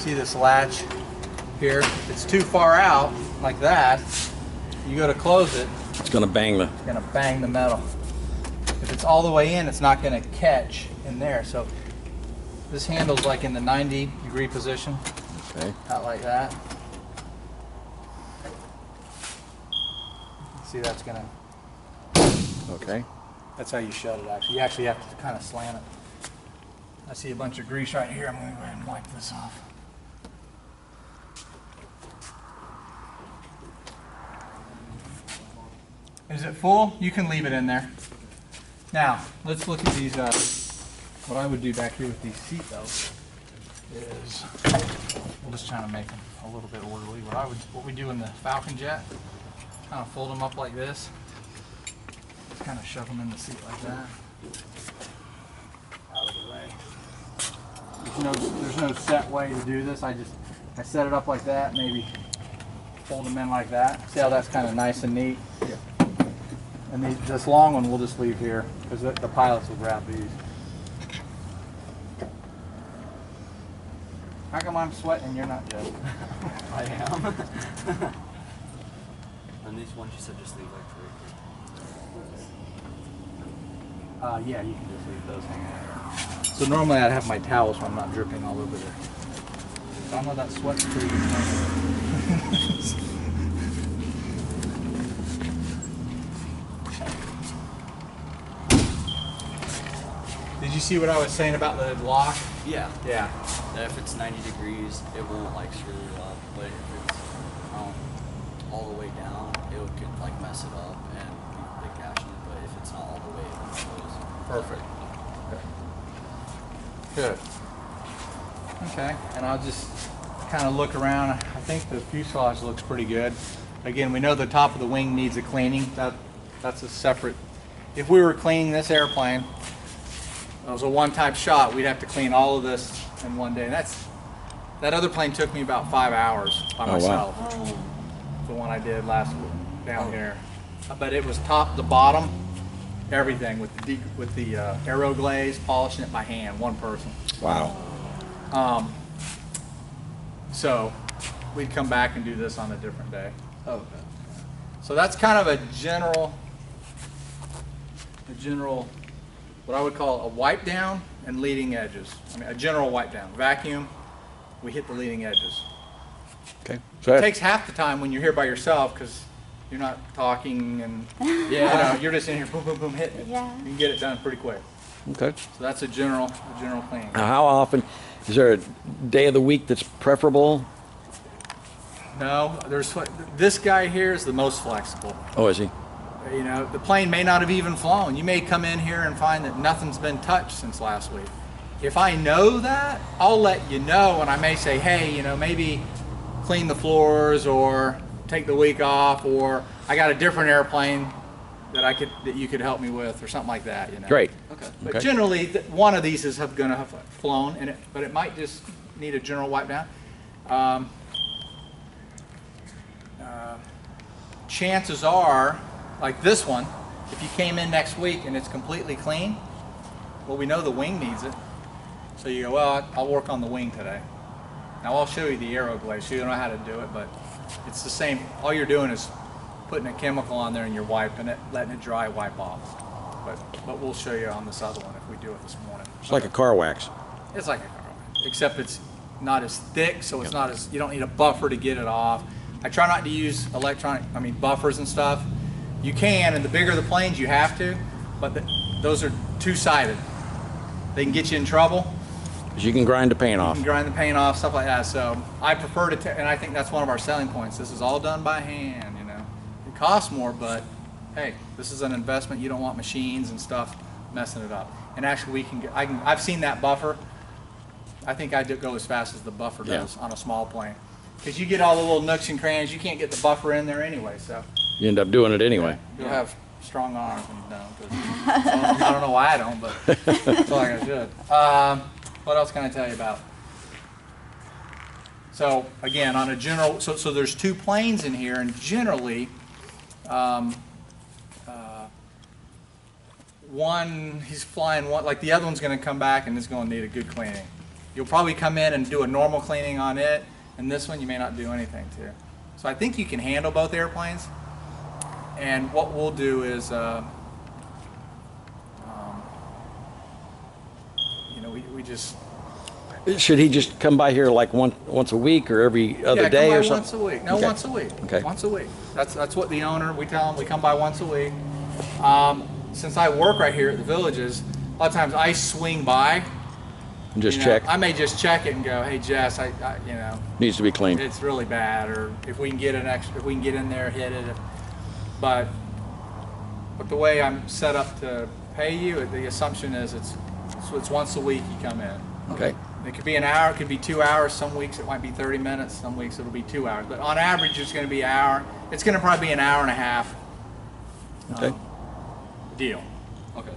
See this latch here? If it's too far out, like that, you go to close it, It's gonna bang the. it's gonna bang the metal. If it's all the way in, it's not gonna catch in there. So this handle's like in the 90-degree position, Okay. out like that. See, that's gonna, Okay. that's how you shut it actually. You actually have to kind of slam it. I see a bunch of grease right here. I'm gonna go ahead and wipe this off. Is it full? You can leave it in there. Now, let's look at these, what I would do back here with these seat belts is, we'll just try to make them a little bit orderly. What we do in the Falcon Jet, kind of fold them up like this. Just kind of shove them in the seat like that. Out of the way. There's no set way to do this. I set it up like that, maybe fold them in like that. See how that's kind of nice and neat? Yeah. And this long one we'll just leave here because the pilots will grab these. How come I'm sweating and you're not, Jeff? I am. And these ones you said just leave like 3. Yeah, you can just leave those hanging there. So normally I'd have my towel so I'm not dripping all over there. So I know that sweat's pretty good. Did you see what I was saying about the lock? Yeah. Yeah. If it's 90 degrees, it won't like screw it up. But if it's all the way down, it would like mess it up and be the caching. But if it's not all the way, it won't close. Perfect. Good. Okay, and I'll just kind of look around. I think the fuselage looks pretty good. Again, we know the top of the wing needs a cleaning. That's a separate. If we were cleaning this airplane, it was a one-time shot, we'd have to clean all of this in one day. And that other plane took me about 5 hours by myself. Wow. The one I did last week down here. But it was top to bottom, everything with the aero glaze, polishing it by hand, one person. Wow. So we'd come back and do this on a different day. Oh, okay. So that's kind of a general, what I would call a wipe down and leading edges. I mean, a general wipe down. Vacuum, we hit the leading edges. Okay. It So takes half the time when you're here by yourself because you're not talking and you're just in here, boom, boom, boom, hitting it. Yeah. You can get it done pretty quick. okay. So that's a general cleaning. Now, how often is there a day of the week that's preferable? No, this guy here is the most flexible. Oh, is he? You know, the plane may not have even flown. You may come in here and find that nothing's been touched since last week. If I know that, I'll let you know, and I may say, hey, you know, maybe clean the floors or take the week off, or I got a different airplane that you could help me with, or something like that. You know. Great. Okay. But Okay. generally, one of these is going to have flown, but it might just need a general wipe down. Chances are, like this one, if you came in next week and it's completely clean, well, we know the wing needs it. So you go, well, I'll work on the wing today. Now I'll show you the aero glaze so you know how to do it, but it's the same. All you're doing is putting a chemical on there and you're wiping it, letting it dry, wipe off. But we'll show you on this other one if we do it this morning. It's like a car wax. It's like a car, except it's not as thick, so it's not as, you don't need a buffer to get it off. I try not to use buffers and stuff. You can, and the bigger the planes you have to, but those are two-sided. They can get you in trouble. Because you can grind the paint You off. can grind the paint off, stuff like that. So I prefer to, and I think that's one of our selling points. This is all done by hand, you know. It costs more, but hey, this is an investment. You don't want machines and stuff messing it up. And actually, I've seen that buffer. I think I go as fast as the buffer does on a small plane. Because you get all the little nooks and crannies, you can't get the buffer in there anyway. So You end up doing it anyway. you'll have strong arms when you don't. I don't know why I don't, but I feel like I should. What else can I tell you about? So again, on a general, so there's two planes in here, and generally, one, he's flying one, like the other one's going to come back and is going to need a good cleaning. You'll probably come in and do a normal cleaning on it, and this one you may not do anything to. So I think you can handle both airplanes. And what we'll do is, you know, we just Should he just come by here like once a week or every other yeah, day come by or something? once a week. No, Okay. once a week. Okay. Once a week. That's what the owner. We tell him we come by once a week. Since I work right here at the Villages, a lot of times I swing by. And just you know, check. I may just check it and go, hey Jess, I you know, Needs to be cleaned. it's really bad, or if we can get an extra, if we can get in there, hit it. But the way I'm set up to pay you, the assumption is it's once a week you come in. Okay. It could be an hour, it could be 2 hours. Some weeks it might be 30 minutes. Some weeks it'll be 2 hours. But on average, it's going to be an hour. It's going to probably be an hour and a half Okay. deal. Okay.